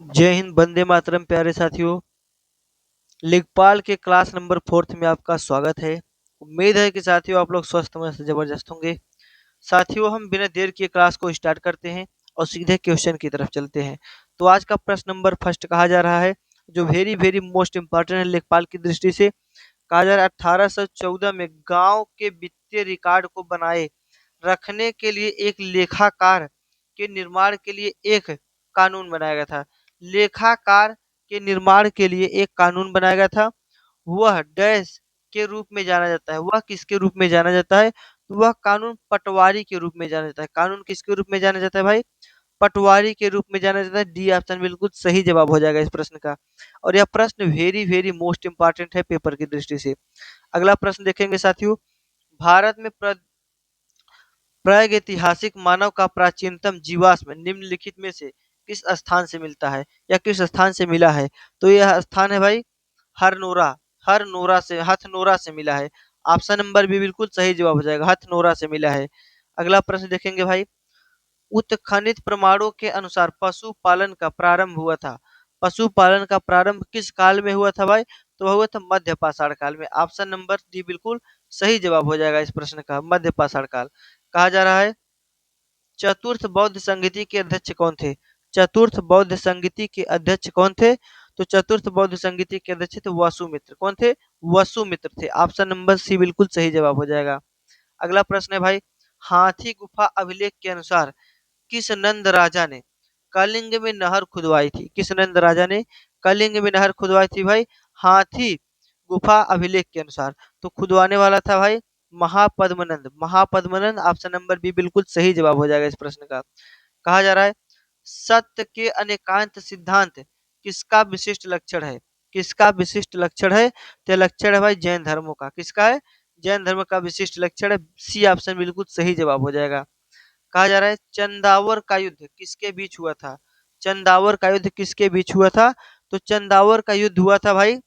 जय हिंद, वंदे मातरम। प्यारे साथियों, लेखपाल के क्लास नंबर 4th में आपका स्वागत है। उम्मीद है कि साथियों आप लोग स्वस्थ मस्त जबरदस्त होंगे। साथियों, हम बिना देर किए क्लास को स्टार्ट करते हैं और सीधे क्वेश्चन की तरफ चलते हैं। तो आज का प्रश्न नंबर फर्स्ट कहा जा रहा है, जो वेरी वेरी मोस्ट इंपॉर्टेंट है लेखपाल की दृष्टि से। कहा जा रहा है 1814 में गांव के वित्तीय रिकॉर्ड को बनाए रखने के लिए एक लेखाकार के निर्माण के लिए एक कानून बनाया गया था। लेखाकार के निर्माण के लिए एक कानून बनाया गया था। वह डैश के रूप में जाना जाता है। वह किसके रूप में जाना जाता है? तो वह कानून पटवारी के रूप में जाना जाता है। कानून किसके रूप में जाना जाता है भाई? पटवारी के रूप में जाना जाता है। डी ऑप्शन बिल्कुल सही जवाब हो जाएगा इस प्रश्न का। और यह प्रश्न वेरी वेरी मोस्ट इंपॉर्टेंट है पेपर की दृष्टि से। अगला प्रश्न देखेंगे साथियों। भारत में प्रागैतिहासिक मानव का प्राचीनतम जीवाश्म निम्नलिखित में से किस स्थान से मिलता है या किस स्थान से मिला है? तो यह स्थान है भाई हरनोरा। हथनोरा से मिला है। ऑप्शन नंबर बी बिल्कुल सही जवाब हो जाएगा, हथनोरा से मिला है। अगला प्रश्न देखेंगे भाई। उत्खनित प्रमाणों के अनुसार पशुपालन का प्रारंभ हुआ था। पशुपालन का प्रारंभ किस काल में हुआ था भाई? तो वह हुआ था मध्य पाषाण काल में। ऑप्शन नंबर डी बिल्कुल सही जवाब हो जाएगा इस प्रश्न का, मध्य पाषाण काल। कहा जा रहा है चतुर्थ बौद्ध संगीति के अध्यक्ष कौन थे? चतुर्थ बौद्ध संगीति के अध्यक्ष कौन थे? तो चतुर्थ बौद्ध संगीति के अध्यक्ष थे वसुमित्र। कौन थे? वसुमित्र थे। ऑप्शन नंबर सी बिल्कुल सही जवाब हो जाएगा। अगला प्रश्न है भाई। हाथी गुफा अभिलेख के अनुसार किस नंद राजा ने कलिंग में नहर खुदवाई थी? किस नंद राजा ने कलिंग में नहर खुदवाई थी भाई? हाथी गुफा अभिलेख के अनुसार तो खुदवाने वाला था भाई Mahapadmananda. Mahapadmananda option number B बिल्कुल सही जवाब हो जाएगा इस प्रश्न का। कहा जा रहा है सत्य के अनेकांत सिद्धांत किसका विशिष्ट लक्षण है? किसका विशिष्ट लक्षण है? तो लक्षण है भाई जैन धर्मों का। किसका है? जैन धर्म का विशिष्ट लक्षण है। सी ऑप्शन बिल्कुल सही जवाब हो जाएगा। कहा जा रहा है चंदावर का युद्ध किसके बीच हुआ था? चंदावर का युद्ध किसके बीच हुआ था? तो चंदावर का युद्ध हुआ था भाई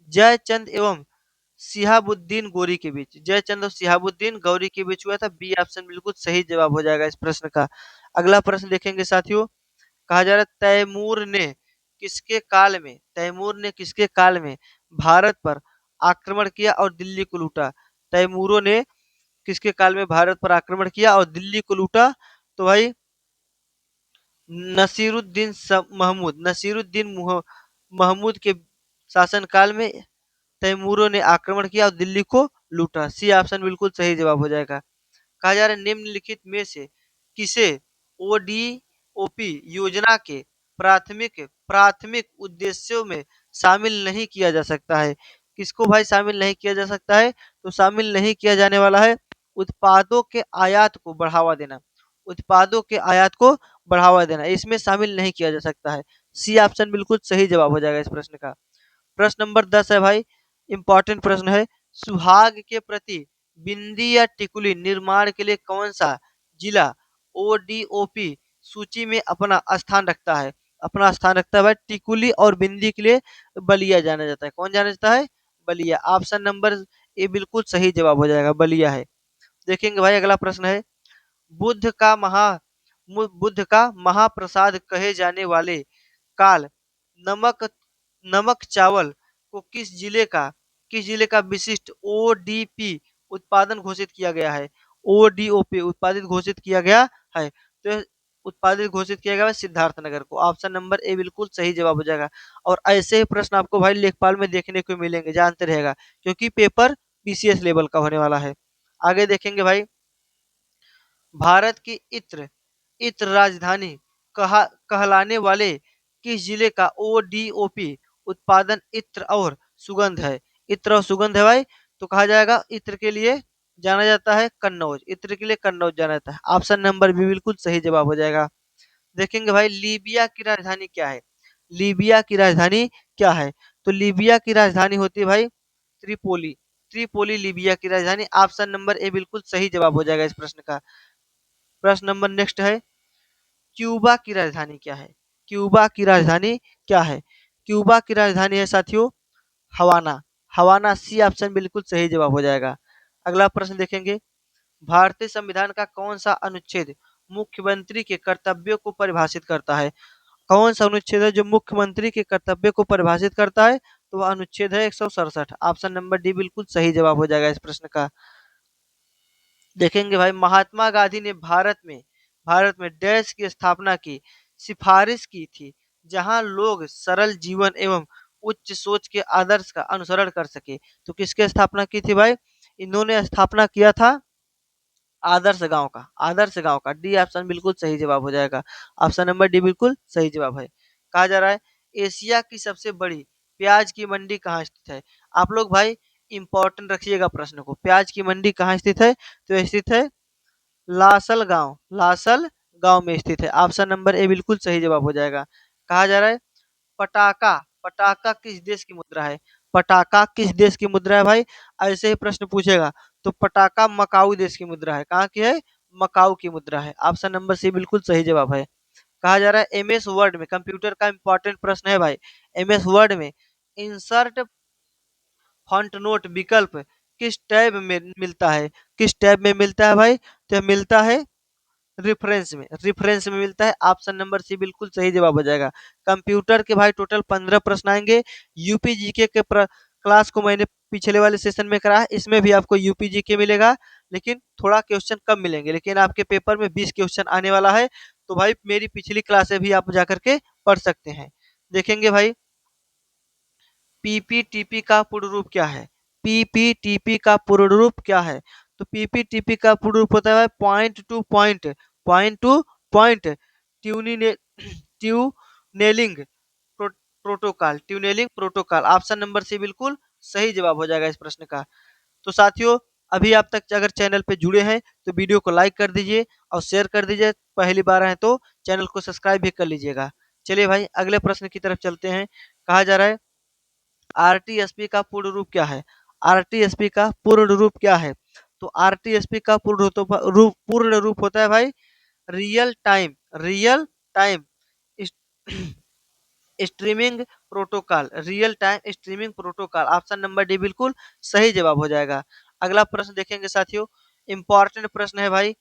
जयचंद एवं सिहाबुद्दीन गोरी के बीच। जयचंद और सिहाबुद्दीन गौरी के बीच हुआ था। बी ऑप्शन बिल्कुल सही जवाब हो जाएगा इस प्रश्न का। अगला प्रश्न देखेंगे साथियों। कहा जा रहा है तैमूर ने किसके काल में भारत पर आक्रमण किया और दिल्ली को लूटा? तैमूरों ने किसके काल में भारत पर आक्रमण किया और दिल्ली को लूटा? तो भाई नसीरुद्दीन महमूद के शासनकाल में तैमूरों ने आक्रमण किया और दिल्ली को लूटा। सी ऑप्शन बिल्कुल सही जवाब हो जाएगा। कहा जा रहा है निम्नलिखित में से किसे ओडीओपी योजना के प्राथमिक प्राथमिक उद्देश्यों में शामिल नहीं किया जा सकता है? किसको भाई शामिल नहीं किया जा सकता है? तो शामिल नहीं किया जाने वाला है उत्पादों के आयात को बढ़ावा देना। उत्पादों के आयात को बढ़ावा देना इसमें शामिल नहीं किया जा सकता है। सी ऑप्शन बिल्कुल सही जवाब हो जाएगा इस प्रश्न का। प्रश्न नंबर 10 है भाई, इंपॉर्टेंट प्रश्न है। सुहाग के प्रति बिंदी या टिकुली निर्माण के लिए कौन सा जिला ओडीओपी सूची में अपना स्थान रखता है? अपना स्थान रखता है भाई टिकुली और बिंदी के लिए बलिया जाना जाता है। कौन जाना जाता है? बलिया। ऑप्शन नंबर ए बिल्कुल सही जवाब हो जाएगा, बलिया है। देखेंगे भाई अगला प्रश्न है। बुद्ध का महा बुद्ध का महाप्रसाद कहे जाने वाले काल नमक नमक चावल को किस जिले का विशिष्ट ओडीपी उत्पादन घोषित किया गया है? ओडीओपी उत्पादित घोषित किया गया है। तो उत्पादित घोषित किया गया है सिद्धार्थनगर को। ऑप्शन नंबर ए बिल्कुल सही जवाब हो जाएगा। और ऐसे ही प्रश्न आपको भाई लेखपाल में देखने को मिलेंगे, जानते रहेगा, क्योंकि पेपर पीसीएस लेवल का होने वाला है। आगे देखेंगे भाई। भारत की इत्र इत्र राजधानी कहलाने वाले किस जिले का ओडीओपी उत्पादन इत्र और सुगंध है? इत्र और सुगंध है भाई। तो कहा जाएगा इत्र के लिए जाना जाता है कन्नौज। इत्र के लिए कन्नौज जाना जाता है। ऑप्शन नंबर बी बिल्कुल सही जवाब हो जाएगा। देखेंगे भाई लीबिया की राजधानी क्या है? लीबिया की राजधानी क्या है? तो लीबिया की राजधानी होती है भाई त्रिपोली। त्रिपोली लीबिया की राजधानी। ऑप्शन नंबर ए बिल्कुल सही जवाब हो जाएगा इस प्रश्न का। प्रश्न नंबर नेक्स्ट है। क्यूबा की राजधानी क्या है? क्यूबा की राजधानी क्या है? क्यूबा की राजधानी है साथियों हवाना। हवाना। सी ऑप्शन बिल्कुल सही जवाब हो जाएगा। अगला प्रश्न देखेंगे। भारतीय संविधान का कौन सा अनुच्छेद मुख्यमंत्री के कर्तव्यों को परिभाषित करता है? कौन सा अनुच्छेद है जो मुख्यमंत्री के कर्तव्य को परिभाषित करता है? तो वह अनुच्छेद है 167। ऑप्शन नंबर डी बिल्कुल सही जवाब हो जाएगा इस प्रश्न का। देखेंगे भाई, महात्मा गांधी ने भारत में डैश की स्थापना की सिफारिश की थी, जहां लोग सरल जीवन एवं उच्च सोच के आदर्श का अनुसरण कर सके। तो किसकी स्थापना की थी भाई? इन्होंने स्थापना किया था आदर्श गांव का। डी ऑप्शन बिल्कुल सही जवाब हो जाएगा। ऑप्शन नंबर डी बिल्कुल सही जवाब है। कहा जा रहा है एशिया की सबसे बड़ी प्याज की मंडी कहाँ स्थित है? आप लोग भाई इंपॉर्टेंट रखिएगा प्रश्न को। प्याज की मंडी कहाँ स्थित है? तो स्थित है लासल गांव में स्थित है। ऑप्शन नंबर ए बिल्कुल सही जवाब हो जाएगा। कहा जा रहा है पटाका पटाका किस देश की मुद्रा है? पटाका किस देश की मुद्रा है भाई? ऐसे ही प्रश्न पूछेगा तो पटाका मकाऊ देश की मुद्रा है। कहाँ की है? मकाऊ की मुद्रा है। ऑप्शन नंबर सी बिल्कुल सही जवाब है। कहा जा रहा है एमएस वर्ड में, कंप्यूटर का इंपॉर्टेंट प्रश्न है भाई, एमएस वर्ड में इंसर्ट फॉन्ट नोट विकल्प किस टैब में मिलता है? किस टैब में मिलता है भाई? तो मिलता है रेफरेंस में मिलता है। ऑप्शन नंबर सी बिल्कुल सही जवाब हो जाएगा। कंप्यूटर के भाई टोटल 15 प्रश्न आएंगे। यूपी जीके के क्लास को मैंने पिछले वाले सेशन में करा है, इसमें भी आपको यूपी जीके मिलेगा, लेकिन थोड़ा क्वेश्चन कम मिलेंगे, लेकिन आपके पेपर में 20 क्वेश्चन आने वाला है। तो भाई मेरी पिछली क्लासे भी आप जाकर के पढ़ सकते हैं। देखेंगे भाई पीपीटीपी का पूर्ण रूप क्या है? पीपीटीपी का पूर्ण रूप क्या है? तो पीपीटीपी का पूर्ण रूप होता है point to point tunneling protocol. Option number C बिल्कुल सही जवाब हो जाएगा इस प्रश्न का। तो साथियों, अभी आप तक अगर चैनल पे जुड़े हैं तो वीडियो को लाइक कर दीजिए और शेयर कर दीजिए। पहली बार आए तो चैनल को सब्सक्राइब भी कर लीजिएगा। चलिए भाई अगले प्रश्न की तरफ चलते हैं। कहा जा रहा है आरटीएसपी का पूर्ण रूप क्या है? आरटीएसपी का पूर्ण रूप क्या है? तो आरटीएसपी का पूर्ण रूप होता है भाई real time streaming real time streaming protocol. Option number D बिल्कुल सही जवाब हो जाएगा। अगला प्रश्न देखेंगे साथियों, इंपॉर्टेंट प्रश्न है भाई।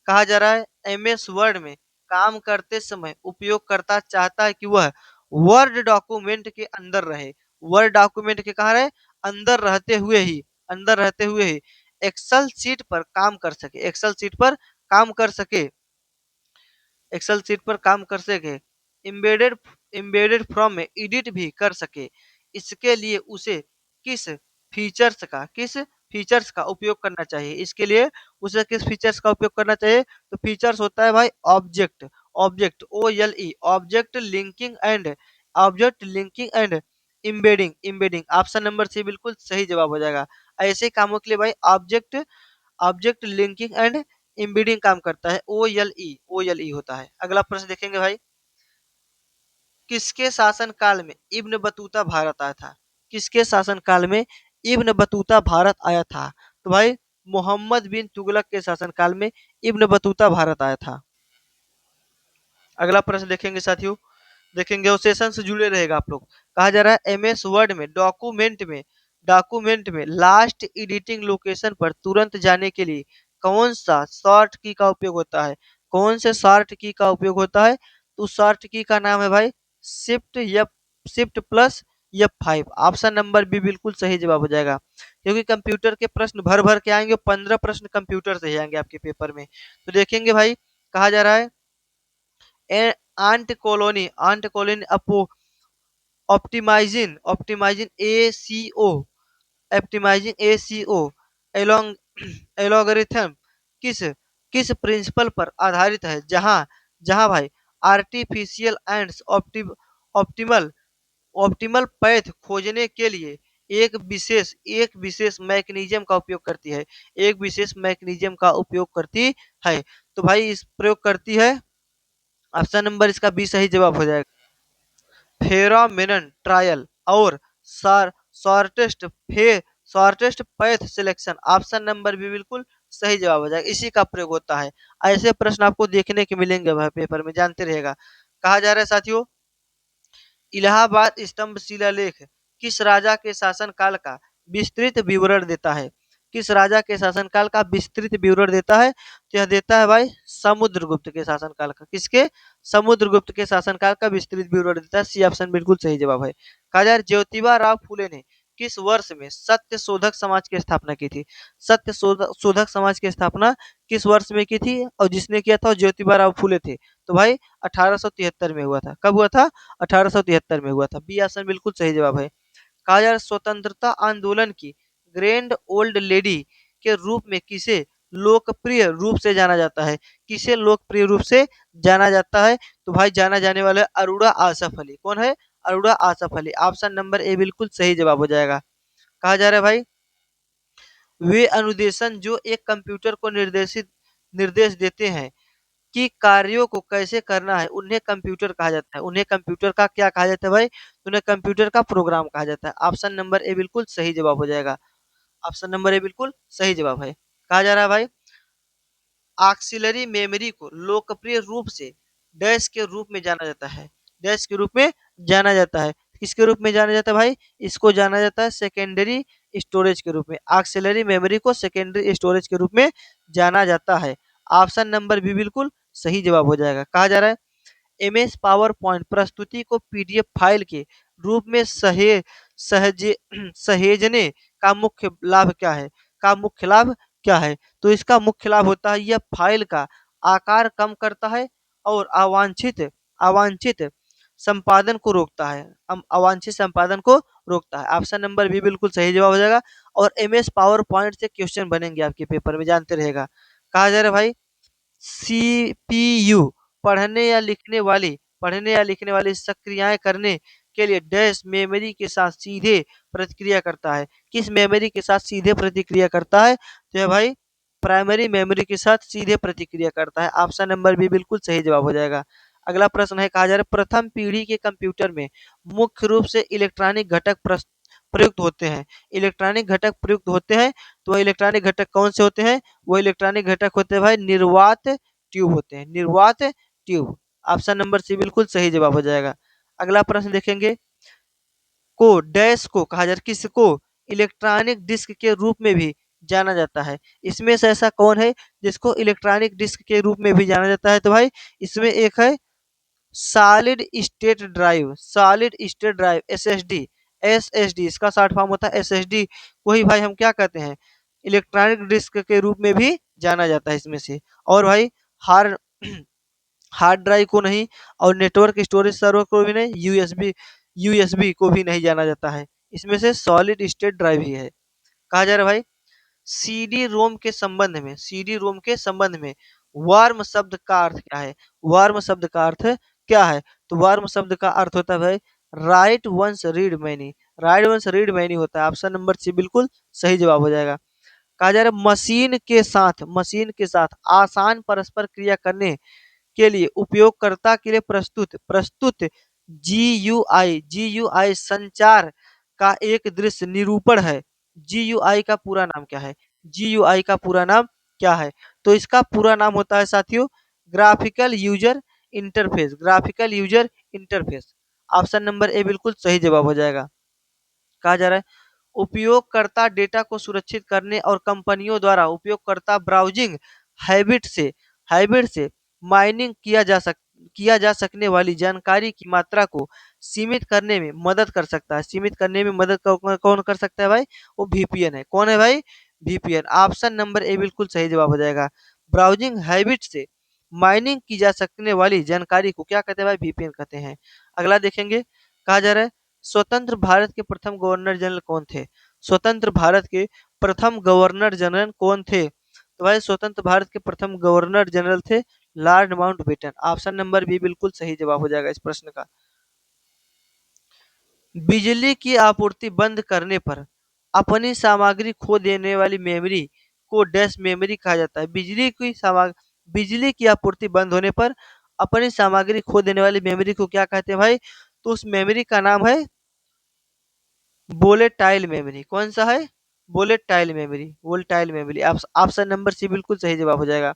कहा जा रहा है एमएस वर्ड में काम करते समय उपयोगकर्ता चाहता है कि वह वर्ड डॉक्यूमेंट के अंदर रहे। वर्ड डॉक्यूमेंट के कहा रहे? अंदर रहते हुए ही एक्सेल शीट पर काम कर सके। एम्बेडेड एम्बेडेड फॉर्म में एडिट भी कर सके। इसके लिए उसे किस किस फीचर्स का उपयोग करना चाहिए? इसके लिए उसे किस फीचर्स का उपयोग करना चाहिए? तो फीचर्स होता है भाई object linking and embedding. Option number C बिल्कुल सही जवाब हो जाएगा। ऐसे कामों के लिए भाई ऑब्जेक्ट लिंकिंग एंड एम्बेडिंग काम करता है। ओ एल ई होता है। अगला प्रश्न देखेंगे भाई, किसके शासनकाल में इब्न बतूता भारत आया था? किसके शासनकाल में इब्न बतूता भारत आया था? तो भाई मोहम्मद बिन तुगलक के शासनकाल में इब्न बतूता भारत आया था। अगला प्रश्न देखेंगे साथियों, देखेंगे और सेशन से जुड़े रहेगा आप लोग। कहा जा रहा है एमएस वर्ड में डॉक्यूमेंट में लास्ट एडिटिंग लोकेशन पर तुरंत जाने के लिए कौन सा शॉर्ट की का उपयोग होता है? कौन से शॉर्ट की का उपयोग होता है? तो शॉर्ट की का नाम है भाई shift plus F5। Option number B बिल्कुल सही जवाब हो जाएगा, क्योंकि कंप्यूटर के प्रश्न भर भर के आएंगे। 15 प्रश्न कंप्यूटर से ही आएंगे आपके पेपर में। तो देखेंगे भाई, कहा जा रहा है आंट कॉलोनी अपो ऑप्टिमाइजिंग एसीओ एलोंग एलोगरिथम किस किस प्रिंसिपल पर आधारित है? जहां जहां भाई artificial ants optimal optimal path खोजने के लिए एक विशेष मैकेनिज्म का उपयोग करती है। एक विशेष मैकेनिज्म का उपयोग करती है। तो भाई इस प्रयोग करती है। ऑप्शन नंबर इसका बी सही जवाब हो जाएगा। फेरामेनन ट्रायल और शॉर्टेस्ट फे shortest path selection. Option number भी बिल्कुल सही जवाब हो जाएगा, इसी का प्रयोग होता है। ऐसे प्रश्न आपको देखने के मिलेंगे भाई पेपर में, जानते रहेगा। कहा जा रहा है साथियों, इलाहाबाद स्तंभ शिलालेख किस राजा के शासन काल का विस्तृत विवरण देता है? किस राजा के शासनकाल का विस्तृत विवरण देता है? तो यह देता है भाई समुद्रगुप्त के शासनकाल का। किसके? समुद्रगुप्त के शासनकाल का विस्तृत विवरण देता है। सी ऑप्शन बिल्कुल सही जवाब है। कहा जा रहा है ज्योतिबा राव फूले ने किस वर्ष में सत्य शोधक समाज की स्थापना की थी? सत्य शोधक समाज की स्थापना किस वर्ष में की थी? और जिसने किया था वो ज्योतिबा राव फूले थे। तो भाई 1873 में हुआ था। कब हुआ था? 1873 में हुआ था। बी ऑप्शन बिल्कुल सही जवाब है। कहा जा रहा है स्वतंत्रता आंदोलन की ग्रैंड ओल्ड लेडी के रूप में किसे लोकप्रिय रूप से जाना जाता है? किसे लोकप्रिय रूप से जाना जाता है? तो भाई जाना जाने वाला है अरोड़ा आसफ अली। कौन है? Arora Asaf Ali. Option number A बिल्कुल सही जवाब हो जाएगा। कहा जा रहा है भाई वे अनुदेशन जो एक कंप्यूटर को निर्देश देते हैं कि कार्यों को कैसे करना है उन्हें कंप्यूटर कहा जाता है। उन्हें कंप्यूटर का क्या कहा जाता है भाई? उन्हें कंप्यूटर का प्रोग्राम कहा जाता है। ऑप्शन नंबर ए बिल्कुल सही जवाब हो जाएगा। ऑप्शन नंबर ए बिल्कुल सही जवाब है। कहा जा रहा है भाई ऑक्सिलरी मेमोरी को लोकप्रिय रूप से डैश के रूप में जाना जाता है। डैश के रूप में जाना जाता है। किसके रूप में जाना जाता है भाई? इसको जाना जाता है सेकेंडरी स्टोरेज के रूप में। ऑक्सिलरी मेमोरी को सेकेंडरी स्टोरेज के रूप में जाना जाता है। ऑप्शन नंबर बी बिल्कुल सही जवाब हो जाएगा। कहा जा रहा है एमएस पावर पॉइंट प्रस्तुति को पीडीएफ फाइल के रूप में सहजे सहेजने का मुख्य लाभ क्या है? का मुख्य लाभ क्या है? तो इसका मुख्य लाभ होता है यह फाइल का आकार कम करता है और अवांछित अवांछित संपादन को रोकता है। अवांछित संपादन को रोकता है। ऑप्शन नंबर बी बिल्कुल सही जवाब हो जाएगा। और एमएस पावर पॉइंट से क्वेश्चन बनेंगे आपके पेपर में, जानते रहेगा। कहा जा रहा है भाई सीपीयू पढ़ने या लिखने वाली सक्रियाएं करने के लिए डैश मेमोरी के साथ सीधे प्रतिक्रिया करता है। किस मेमोरी के साथ सीधे प्रतिक्रिया करता है? तो यह भाई प्राइमरी मेमोरी के साथ सीधे प्रतिक्रिया करता है। ऑप्शन नंबर बी बिल्कुल सही जवाब हो जाएगा। अगला प्रश्न है, कहा जा रहा है प्रथम पीढ़ी के कंप्यूटर में मुख्य रूप से इलेक्ट्रॉनिक घटक प्रयुक्त होते हैं। इलेक्ट्रॉनिक घटक प्रयुक्त होते हैं तो वह इलेक्ट्रॉनिक घटक कौन से होते हैं? वो इलेक्ट्रॉनिक घटक होते हैं भाई निर्वात ट्यूब होते हैं। निर्वात ट्यूब। ऑप्शन नंबर सी बिल्कुल सही जवाब हो जाएगा। अगला प्रश्न देखेंगे को डैश को कहा जाता है किसको इलेक्ट्रॉनिक डिस्क के रूप में भी जाना जाता है? इसमें से ऐसा कौन है जिसको इलेक्ट्रॉनिक डिस्क के रूप में भी जाना जाता है? तो भाई इसमें एक है solid state drive SSD. SSD इसका शॉर्ट फॉर्म होता है एसएसडी को ही भाई हम क्या कहते हैं? इलेक्ट्रॉनिक डिस्क के रूप में भी जाना जाता है इसमें से। और भाई हार्ड हार्ड ड्राइव को नहीं और नेटवर्क स्टोरेज सर्वर को भी नहीं, यूएसबी को भी नहीं जाना जाता है। इसमें से सॉलिड स्टेट ड्राइव ही है। कहा जा रहा है भाई सीडी रोम के संबंध में वार्म शब्द का अर्थ क्या है? वार्म शब्द का अर्थ क्या है? तो वार्म शब्द का अर्थ होता है भाई राइट वंस रीड मैनी होता है। ऑप्शन नंबर सी बिल्कुल सही जवाब हो जाएगा। कहा जा रहा है मशीन के साथ आसान परस्पर क्रिया करने के लिए उपयोगकर्ता के लिए प्रस्तुत जीयूआई संचार का एक दृश्य निरूपण है। जीयूआई का पूरा नाम क्या है? जीयूआई का पूरा नाम क्या है? तो इसका पूरा नाम होता है साथियों graphical user interface. Option number A बिल्कुल सही जवाब हो जाएगा। कहा जा रहा है उपयोगकर्ता डेटा को सुरक्षित करने और कंपनियों द्वारा उपयोगकर्ता ब्राउजिंग हैबिट से माइनिंग किया जा सकने वाली जानकारी की मात्रा को सीमित करने में मदद कर सकता है। सीमित करने में मदद कौन कर सकता है भाई? वो वीपीएन है। कौन है भाई? वीपीएन। ऑप्शन नंबर ए बिल्कुल सही जवाब हो जाएगा। ब्राउजिंग हैबिट से माइनिंग की जा सकने वाली जानकारी को क्या कहते हैं भाई? वीपीएन कहते हैं। अगला देखेंगे, कहा जा रहा है स्वतंत्र भारत के प्रथम गवर्नर जनरल कौन थे? स्वतंत्र भारत के प्रथम गवर्नर जनरल कौन थे? तो भाई स्वतंत्र भारत के प्रथम गवर्नर जनरल थे lord Mountbatten. Option number B बिल्कुल सही जवाब हो जाएगा इस प्रश्न का। बिजली की आपूर्ति बंद करने पर अपनी सामग्री खो देने वाली मेमोरी को डैश मेमोरी कहा जाता है। बिजली की आपूर्ति बंद होने पर अपनी सामग्री खो देने वाली मेमोरी को क्या कहते हैं भाई? तो उस मेमोरी का नाम है वोलेटाइल मेमोरी। कौन सा है? Volatile memory. Option number C बिल्कुल सही जवाब हो जाएगा।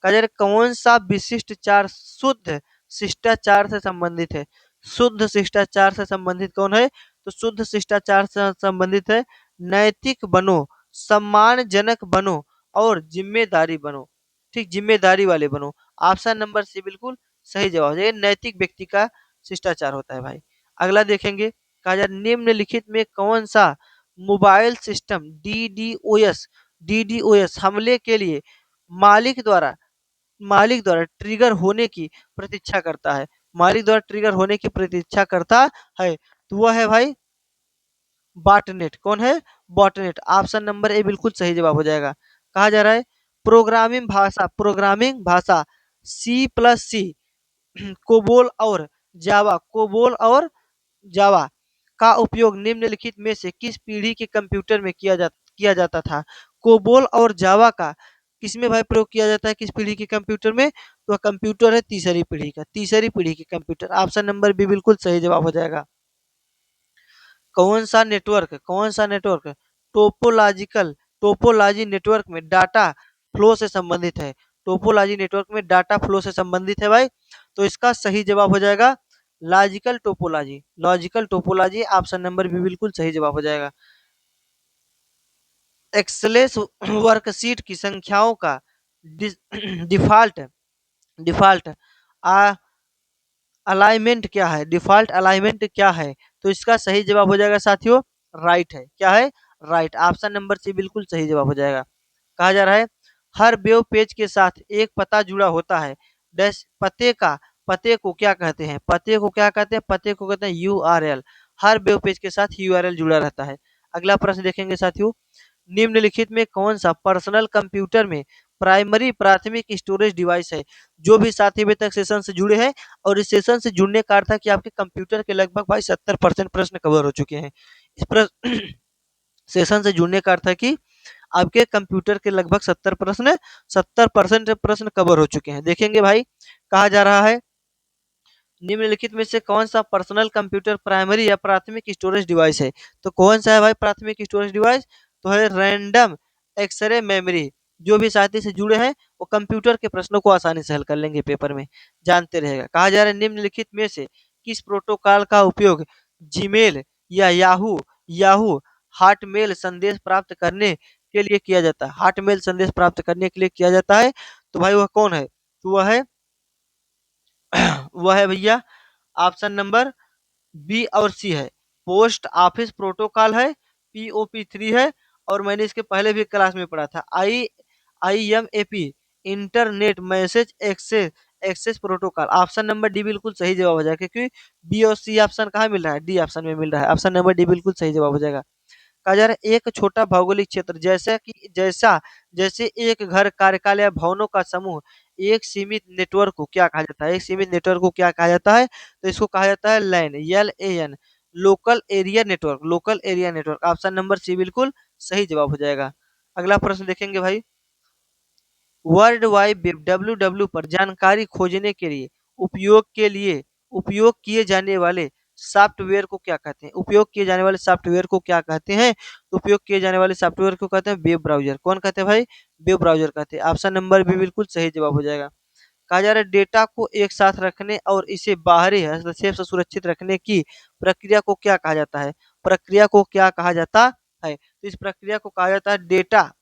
कहा जा रहा है कौन सा विशिष्ट चार शुद्ध शिष्टाचार से संबंधित है? शुद्ध शिष्टाचार से संबंधित कौन है? तो शुद्ध शिष्टाचार से संबंधित है नैतिक बनो सम्मानजनक बनो और जिम्मेदारी बनो। ठीक, जिम्मेदारी वाले बनो। ऑप्शन नंबर सी बिल्कुल सही जवाब है। ये नैतिक व्यक्ति का शिष्टाचार होता है भाई। अगला देखेंगे, कहा जाए निम्नलिखित में कौन सा मोबाइल सिस्टम डीडीओएस हमले के लिए मालिक द्वारा मालिक द्वारा ट्रिगर होने की प्रतीक्षा करता है। मालिक द्वारा ट्रिगर होने की प्रतीक्षा करता है, तो वह है भाई बॉटनेट। कौन है? बॉटनेट। ऑप्शन नंबर ए बिल्कुल सही जवाब हो जाएगा। कहा जा रहा है प्रोग्रामिंग भाषा सी कोबोल और जावा का उपयोग निम्नलिखित में से किस पीढ़ी के कंप्यूटर में किया जाता था? कोबोल और जावा का किसमें भाई प्रयोग किया जाता है? किस पीढ़ी के कंप्यूटर में? तो कंप्यूटर है तीसरी पीढ़ी के कंप्यूटर। ऑप्शन नंबर बी बिल्कुल सही जवाब हो जाएगा। कौन सा नेटवर्क टोपोलॉजी नेटवर्क में डाटा फ्लो से संबंधित है? टोपोलॉजी नेटवर्क में डाटा फ्लो से संबंधित है भाई, तो इसका सही जवाब हो जाएगा logical topology. Option number B बिल्कुल सही जवाब हो जाएगा। एक्सेलेस वर्कशीट की संख्याओं का डिफॉल्ट डिफॉल्ट अलाइनमेंट क्या है? डिफॉल्ट अलाइनमेंट क्या है? तो इसका सही जवाब हो जाएगा साथियों राइट है। क्या है? राइट। ऑप्शन नंबर सी बिल्कुल सही जवाब हो जाएगा। कहा जा रहा है हर वेब पेज के साथ एक पता जुड़ा होता है। डैश पते को क्या कहते हैं? पते को कहते हैं यूआरएल। हर वेब पेज के साथ यूआरएल जुड़ा रहता है। अगला प्रश्न देखेंगे साथियों, निम्नलिखित में कौन सा पर्सनल कंप्यूटर में प्राथमिक स्टोरेज डिवाइस है? जो भी साथी अभी तक सेशन से जुड़े हैं, और इस सेशन से जुड़ने का अर्थ है कि आपके कंप्यूटर के लगभग भाई 70% प्रश्न कवर हो चुके हैं। इस प्रश्न सेशन से जुड़ने का अर्थ है कि आपके कंप्यूटर के लगभग 70% प्रश्न कवर हो चुके हैं। देखेंगे भाई, कहा जा रहा है निम्नलिखित में से कौन सा पर्सनल कंप्यूटर प्राइमरी या प्राथमिक स्टोरेज डिवाइस है? तो कौन सा है भाई प्राथमिक स्टोरेज डिवाइस? तो है रैंडम एक्सरे मेमोरी। जो भी साथी से जुड़े हैं वो कंप्यूटर के प्रश्नों को आसानी से हल कर लेंगे पेपर में, जानते रहेगा। कहा जा रहा है निम्नलिखित में से किस प्रोटोकॉल का उपयोग जीमेल या याहू हॉटमेल संदेश प्राप्त करने के लिए किया जाता है? हॉटमेल संदेश प्राप्त करने के लिए किया जाता है, तो भाई वह कौन है? तो वह है भैया ऑप्शन नंबर बी और सी है। पोस्ट ऑफिस प्रोटोकॉल है, पीओपी 3 है, और मैंने इसके पहले भी क्लास में पढ़ा था IMAP internet message access protocol. Option number D बिल्कुल सही जवाब हो जाएगा, क्योंकि बी और सी ऑप्शन कहाँ मिल रहा है? डी ऑप्शन में मिल रहा है। ऑप्शन नंबर डी बिल्कुल सही जवाब हो जाएगा। कहा जा रहा है एक छोटा भौगोलिक क्षेत्र जैसे एक घर कार्यकाल या भवनों का समूह एक सीमित नेटवर्क को क्या कहा जाता है? एक सीमित नेटवर्क को क्या कहा जाता है? तो इसको कहा जाता है LAN, LAN, local area network. Option number C बिल्कुल सही जवाब हो जाएगा। अगला प्रश्न देखेंगे भाई, वर्ल्ड वाइड वेब WW पर जानकारी खोजने के लिए उपयोग किए जाने वाले सॉफ्टवेयर को क्या कहते हैं? उपयोग किए जाने वाले सॉफ्टवेयर को क्या कहते हैं? तो उपयोग किए जाने वाले सॉफ्टवेयर को कहते हैं वेब ब्राउजर। कौन कहते हैं भाई? वेब ब्राउजर कहते हैं। ऑप्शन नंबर भी बिल्कुल सही जवाब हो जाएगा। कहा जा रहा है डेटा को एक साथ रखने और इसे बाहरी हस्तक्षेप से सुरक्षित रखने की प्रक्रिया को क्या कहा जाता है? प्रक्रिया को क्या कहा जाता है? तो इस प्रक्रिया को कहा जाता है डेटा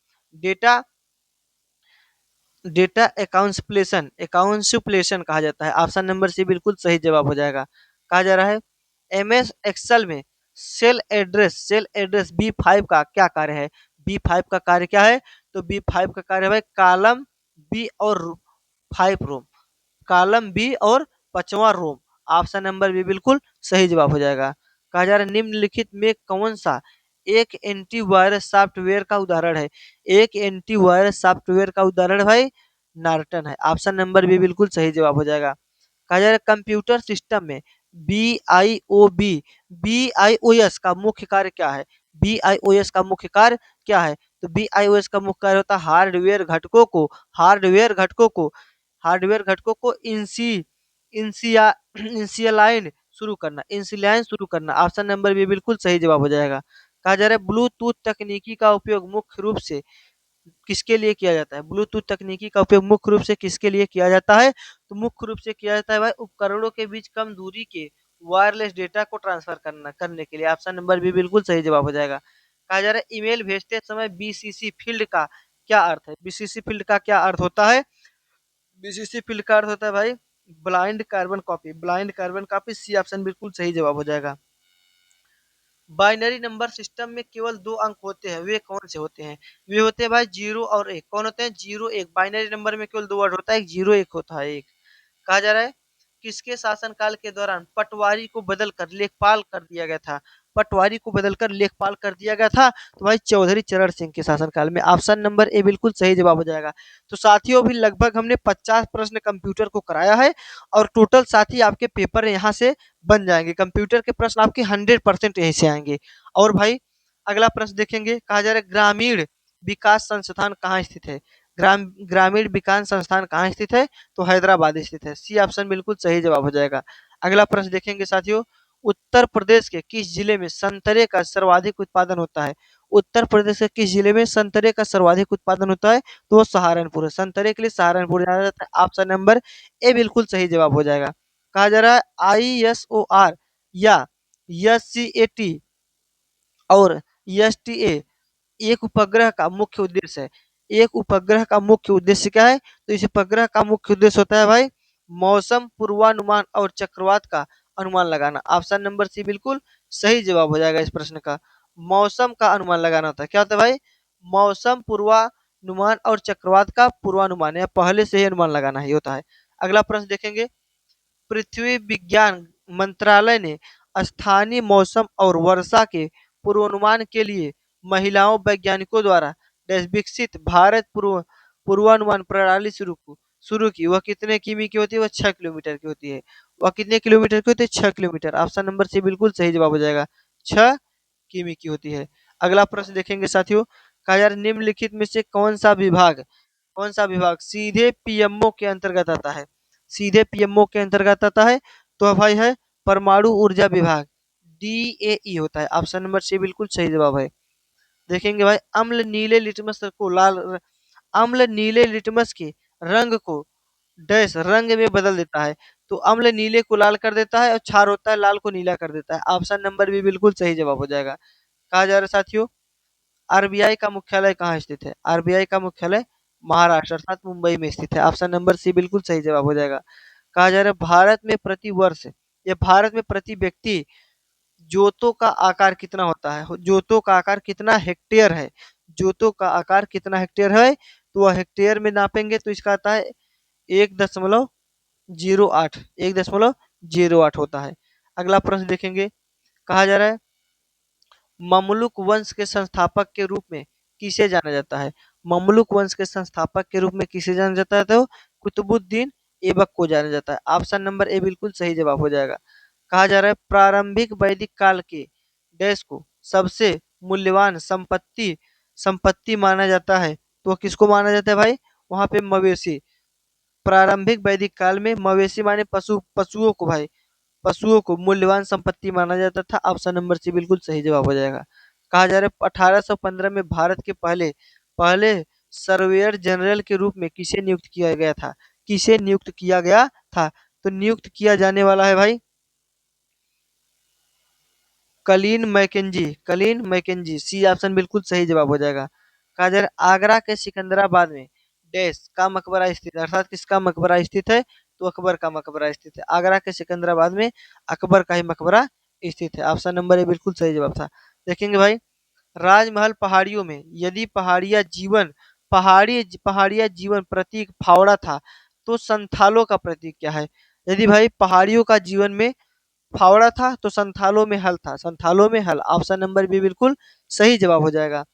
डेटा अकाउंट्सप्लेशन कहा जाता है। ऑप्शन नंबर सी बिल्कुल सही जवाब हो जाएगा। कहा जा रहा है एमएस एक्सेल में सेल एड्रेस B5 का क्या कार्य है? B5 का कार्य क्या है? तो B5 का कार्य है भाई बी और 5 रोम कॉलम बी और 5वां रोम। ऑप्शन नंबर बी बिल्कुल सही जवाब हो जाएगा। कहा जा रहा है निम्नलिखित में कौन सा एक एंटीवायरस सॉफ्टवेयर का उदाहरण है? एक एंटीवायरस सॉफ्टवेयर का उदाहरण भाई नॉर्टन है। ऑप्शन नंबर बी बिल्कुल सही जवाब हो जाएगा। कहा जा रहा है कंप्यूटर सिस्टम में बी आई ओ एस का मुख्य कार्य क्या है? बी आई ओ एस का मुख्य कार्य क्या है? तो बी आई ओ एस का मुख्य कार्य होता है हार्डवेयर घटकों को इंसिया इंसिलाइन शुरू करना। ऑप्शन नंबर बी बिल्कुल सही जवाब हो जाएगा। कहा जा रहा है ब्लूटूथ तकनीकी का उपयोग मुख्य रूप से किसके लिए किया जाता है? ब्लूटूथ तकनीकी का उपयोग मुख्य रूप से किसके लिए किया जाता है? तो मुख्य रूप से किया जाता है भाई उपकरणों के बीच कम दूरी के वायरलेस डेटा को ट्रांसफर करने के लिए। ऑप्शन नंबर बी बिल्कुल सही जवाब हो जाएगा। कहा जा रहा है ईमेल भेजते समय बीसीसी फील्ड का क्या अर्थ है? बीसीसी फील्ड का क्या अर्थ होता है? बीसीसी फील्ड का अर्थ होता है भाई blind carbon copy. Blind carbon copy, C option बिल्कुल सही जवाब हो जाएगा। बाइनरी नंबर सिस्टम में केवल दो अंक होते हैं, वे कौन से होते हैं? वे होते हैं भाई जीरो और एक। कौन होते हैं? जीरो एक। बाइनरी नंबर में केवल दो वर्ड होता है, एक जीरो एक होता है एक। कहा जा रहा है किसके शासनकाल के दौरान पटवारी को बदलकर लेखपाल कर दिया गया था? पटवारी को बदलकर लेखपाल कर दिया गया था तो भाई चौधरी चरण सिंह के शासनकाल में। ऑप्शन नंबर ए बिल्कुल सही जवाब हो जाएगा। तो साथियों भी लगभग हमने 50 प्रश्न कंप्यूटर को कराया है और टोटल साथी आपके पेपर यहाँ से बन जाएंगे। कंप्यूटर के प्रश्न आपके 100% यहीं से आएंगे। और भाई अगला प्रश्न देखेंगे, कहा जा रहा है ग्रामीण विकास संस्थान कहाँ स्थित है? ग्रामीण विकास संस्थान कहाँ स्थित है? तो हैदराबाद स्थित है। सी ऑप्शन बिल्कुल सही जवाब हो जाएगा। अगला प्रश्न देखेंगे साथियों, उत्तर प्रदेश के किस जिले में संतरे का सर्वाधिक उत्पादन होता है? उत्तर प्रदेश के किस जिले में संतरे का सर्वाधिक उत्पादन होता है? तो वो सहारनपुर है। संतरे के लिए सहारनपुर जाना जाता है। ऑप्शन नंबर ए बिल्कुल सही जवाब हो जाएगा। कहा जा रहा है ISOR या SCAT और STA एक उपग्रह का मुख्य उद्देश्य है। एक उपग्रह का मुख्य उद्देश्य क्या है? तो इस उपग्रह का मुख्य उद्देश्य होता है भाई मौसम पूर्वानुमान और चक्रवात का अनुमान लगाना। ऑप्शन नंबर सी बिल्कुल सही जवाब हो जाएगा इस प्रश्न का। मौसम का अनुमान लगाना होता है। क्या होता है भाई? मौसम पूर्वानुमान और चक्रवात का पूर्वानुमान या पहले से ही अनुमान लगाना ही होता है। अगला प्रश्न देखेंगे, पृथ्वी विज्ञान मंत्रालय ने स्थानीय मौसम और वर्षा के पूर्वानुमान के लिए महिलाओं वैज्ञानिकों द्वारा विकसित भारत पूर्वानुमान प्रणाली शुरू की। वह कितने किमी की होती है? वह 6 किलोमीटर की होती है। वह कितने किलोमीटर की होती है? 6 किलोमीटर। ऑप्शन नंबर सी बिल्कुल सही जवाब हो जाएगा। 6 किमी की होती है। अगला प्रश्न देखेंगे साथियों, कहा यार निम्नलिखित में से कौन सा विभाग सीधे पीएमओ के अंतर्गत आता है? सीधे पीएमओ के अंतर्गत आता है तो भाई है परमाणु ऊर्जा विभाग। DAE होता है। ऑप्शन नंबर सी बिल्कुल सही जवाब है। देखेंगे भाई अम्ल नीले लिटमस के रंग को डैश रंग में बदल देता है। तो अम्ल नीले को लाल कर देता है और क्षार होता है लाल को नीला कर देता है। ऑप्शन नंबर भी बिल्कुल सही जवाब हो जाएगा। कहा जा रहा है साथियों आरबीआई का मुख्यालय कहाँ स्थित है? आरबीआई का मुख्यालय महाराष्ट्र अर्थात मुंबई में स्थित है। ऑप्शन नंबर सी बिल्कुल सही जवाब हो जाएगा। कहा जा रहा है भारत में प्रति व्यक्ति जोतों का आकार कितना होता है? जोतों का आकार कितना हेक्टेयर है? जोतों का आकार कितना हेक्टेयर है? तो वह हेक्टेयर में नापेंगे तो इसका आता है 1.08। 1.08 होता है। अगला प्रश्न देखेंगे, कहा जा रहा है ममलुक वंश के संस्थापक के रूप में किसे जाना जाता है? ममलुक वंश के संस्थापक के रूप में किसे जाना जाता है? तो कुतुबुद्दीन ऐबक को जाना जाता है। ऑप्शन नंबर ए बिल्कुल सही जवाब हो जाएगा। कहा जा रहा है प्रारंभिक वैदिक काल के देश को सबसे मूल्यवान संपत्ति संपत्ति माना जाता है तो किसको माना जाता है भाई? वहां पे मवेशी। प्रारंभिक वैदिक काल में मवेशी माने पशुओं को भाई पशुओं को मूल्यवान संपत्ति माना जाता था। ऑप्शन नंबर सी बिल्कुल सही जवाब हो जाएगा। कहा जा रहा है 1815 में भारत के पहले पहले सर्वेयर जनरल के रूप में किसे नियुक्त किया गया था? किसे नियुक्त किया गया था? तो नियुक्त किया जाने वाला है भाई कलीन मैकेंजी। सी ऑप्शन बिल्कुल सही जवाब हो जाएगा। कहा जा रहा है आगरा के सिकंदराबाद में डैश का मकबरा स्थित है अर्थात किसका मकबरा स्थित है? तो अकबर का मकबरा स्थित है। आगरा के सिकंदराबाद में अकबर का ही मकबरा स्थित है। ऑप्शन नंबर ए बिल्कुल सही जवाब था। देखेंगे भाई राजमहल पहाड़ियों में यदि पहाड़िया जीवन प्रतीक फावड़ा था तो संथालों का प्रतीक क्या है? यदि भाई पहाड़ियों का जीवन में फावड़ा था तो संथालों में हल था। संथालों में हल। ऑप्शन नंबर बी बिल्कुल सही जवाब हो जाएगा।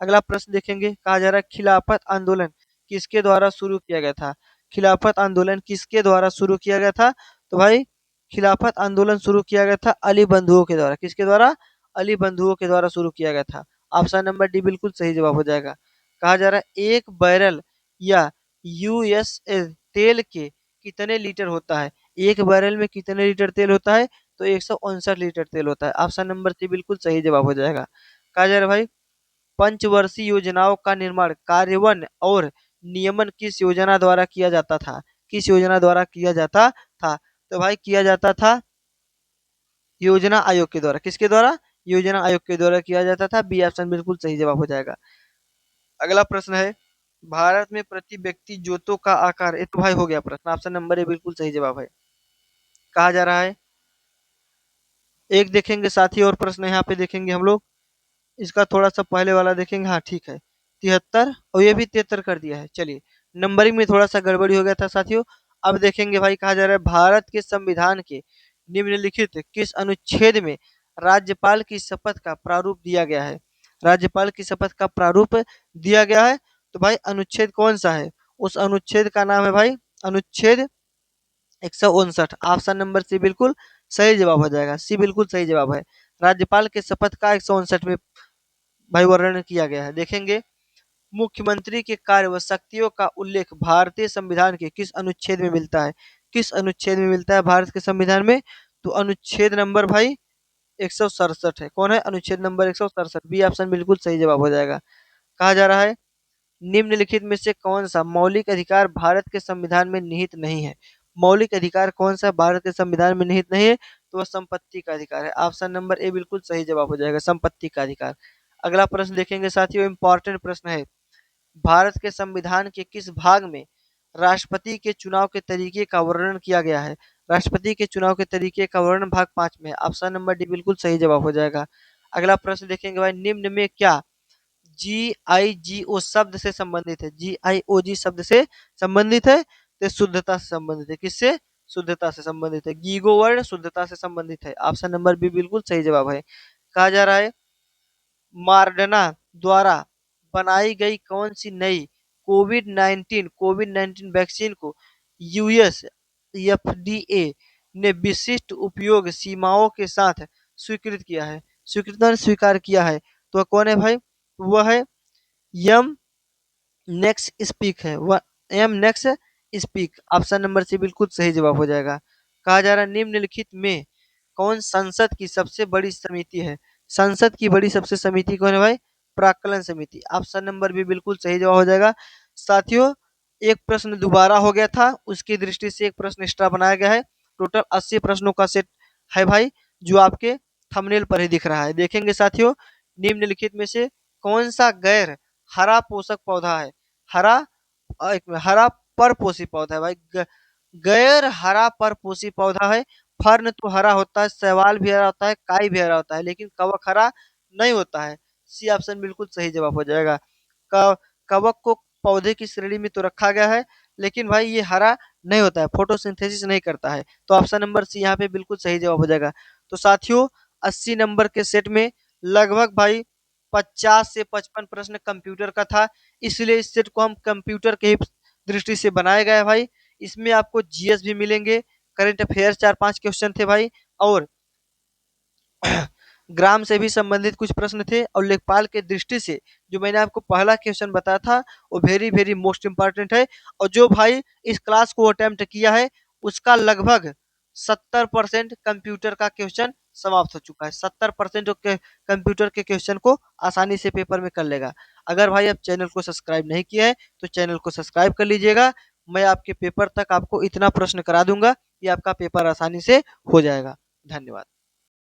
अगला प्रश्न देखेंगे, कहा जा रहा है खिलाफत आंदोलन किसके द्वारा शुरू किया गया था? खिलाफत आंदोलन किसके द्वारा शुरू किया गया था? तो भाई खिलाफत आंदोलन शुरू किया गया था अली बंधुओं के द्वारा। किसके द्वारा? अली बंधुओं के द्वारा शुरू किया गया था। ऑप्शन नंबर डी बिल्कुल सही जवाब हो जाएगा। कहा जा रहा है एक बैरल या यूएसए तेल के कितने लीटर होता है? एक बैरल में कितने लीटर तेल होता है? तो 159 लीटर तेल होता है। ऑप्शन नंबर सी बिल्कुल सही जवाब हो जाएगा। कहा जा रहा है भाई पंचवर्षीय योजनाओं का निर्माण कार्यान्वयन और नियमन किस योजना द्वारा किया जाता था? किस योजना द्वारा किया जाता था? तो भाई किया जाता था योजना आयोग के द्वारा। किसके द्वारा? योजना आयोग के द्वारा किया जाता था। बी ऑप्शन बिल्कुल सही जवाब हो जाएगा। अगला प्रश्न है, भारत में प्रति व्यक्ति जोतों का आकार, ये तो भाई हो गया प्रश्न, ऑप्शन नंबर ए बिल्कुल सही जवाब है। कहा जा रहा है, एक देखेंगे साथी और प्रश्न यहाँ पे देखेंगे हम लोग, इसका थोड़ा-सा पहले वाला देखेंगे, हाँ ठीक है, 73 और ये भी 73 कर दिया है। चलिए, नंबरिंग में थोड़ा-सा गड़बड़ी हो गया था साथियों। अब देखेंगे भाई, कहा जा रहा है भारत के संविधान के निम्नलिखित किस अनुच्छेद में राज्यपाल की शपथ का प्रारूप दिया गया है? राज्यपाल की शपथ का प्रारूप दिया गया है, तो भाई अनुच्छेद कौन-सा है? उस अनुच्छेद का नाम है भाई अनुच्छेद 159। ऑप्शन नंबर सी बिल्कुल सही जवाब हो जाएगा। सी बिल्कुल सही जवाब है। राज्यपाल के शपथ का 159 में भाई वर्णन किया गया है। देखेंगे, मुख्यमंत्री के कार्य व शक्तियों का उल्लेख भारतीय संविधान के किस अनुच्छेद में मिलता है? किस अनुच्छेद में मिलता है भारत के संविधान में? तो अनुच्छेद नंबर भाई 167 है। कौन है? अनुच्छेद नंबर 167। बी ऑप्शन बिल्कुल सही जवाब हो जाएगा। कहा जा रहा है, निम्नलिखित में से कौन-सा मौलिक अधिकार भारत के संविधान में निहित नहीं है? मौलिक अधिकार कौन-सा भारत के संविधान में निहित नहीं है? तो वह संपत्ति का अधिकार है। ऑप्शन नंबर ए बिल्कुल सही जवाब हो जाएगा, संपत्ति का अधिकार। अगला प्रश्न देखेंगे साथियों, इम्पोर्टेंट प्रश्न है। भारत के संविधान के किस भाग में राष्ट्रपति के चुनाव के तरीके का वर्णन किया गया है? राष्ट्रपति के चुनाव के तरीके का वर्णन भाग 5 में है। ऑप्शन नंबर डी बिल्कुल सही जवाब हो जाएगा। अगला प्रश्न देखेंगे भाई, निम्न में क्या जीआईजीओ शब्द से संबंधित है? जीआईओजी शब्द से संबंधित है, तो शुद्धता से संबंधित है। किससे? शुद्धता से संबंधित है। गीगो वर्ड शुद्धता से संबंधित है। ऑप्शन नंबर बी बिल्कुल सही जवाब है। कहा जा रहा है, मॉडर्ना द्वारा बनाई गई कौन सी नई कोविड 19 वैक्सीन को यूएस एफडीए ने विशिष्ट उपयोग सीमाओं के साथ स्वीकृत किया है? स्वीकृत स्वीकार किया है, तो वह कौन है भाई? वह है यम नेक्स्ट स्पीक है। वह M next speak. Option number C बिल्कुल सही जवाब हो जाएगा। कहा जा रहा है, निम्नलिखित में कौन संसद की सबसे बड़ी समिति है? संसद की बड़ी सबसे समिति कौन है भाई? प्राक्कलन समिति। ऑप्शन नंबर बी बिल्कुल सही जवाब हो जाएगा। साथियों, एक प्रश्न दोबारा हो गया था, उसकी दृष्टि से एक प्रश्न एक्स्ट्रा बनाया गया है। टोटल 80 प्रश्नों का सेट है भाई, जो आपके थंबनेल पर ही दिख रहा है। देखेंगे साथियों, निम्नलिखित में से कौन सा गैर हरा पोषक पौधा है? हरा एक मिनट, हरा परपोषी पौधा है भाई। गैर हरा परपोषी पौधा है। फर्न तो हरा होता है, शैवाल भी हरा होता है, काई भी हरा होता है, लेकिन कवक हरा नहीं होता है। सी ऑप्शन बिल्कुल सही जवाब हो जाएगा। कवक को पौधे की श्रेणी में तो रखा गया है, लेकिन भाई ये हरा नहीं होता है, फोटोसिंथेसिस नहीं करता है। तो ऑप्शन नंबर सी यहाँ पे बिल्कुल सही जवाब हो जाएगा। तो साथियों, 80 नंबर के सेट में लगभग भाई 50 से 55 प्रश्न कंप्यूटर का था, इसलिए इस सेट को हम कंप्यूटर के ही दृष्टि से बनाया गया है भाई। इसमें आपको जीएस भी मिलेंगे, करंट अफेयर्स 4-5 क्वेश्चन थे भाई, और ग्राम से भी संबंधित कुछ प्रश्न थे, और लेखपाल के दृष्टि से जो मैंने आपको पहला क्वेश्चन बताया था, वो वेरी वेरी मोस्ट इंपॉर्टेंट है। और जो भाई इस क्लास को अटेम्प्ट किया है, उसका लगभग 70% कंप्यूटर का क्वेश्चन समाप्त हो चुका है। 70% के कंप्यूटर के क्वेश्चन को आसानी से पेपर में कर लेगा। अगर भाई आप चैनल को सब्सक्राइब नहीं किया है, तो चैनल को सब्सक्राइब कर लीजिएगा। मैं आपके पेपर तक आपको इतना प्रश्न करा दूंगा कि आपका पेपर आसानी से हो जाएगा। धन्यवाद।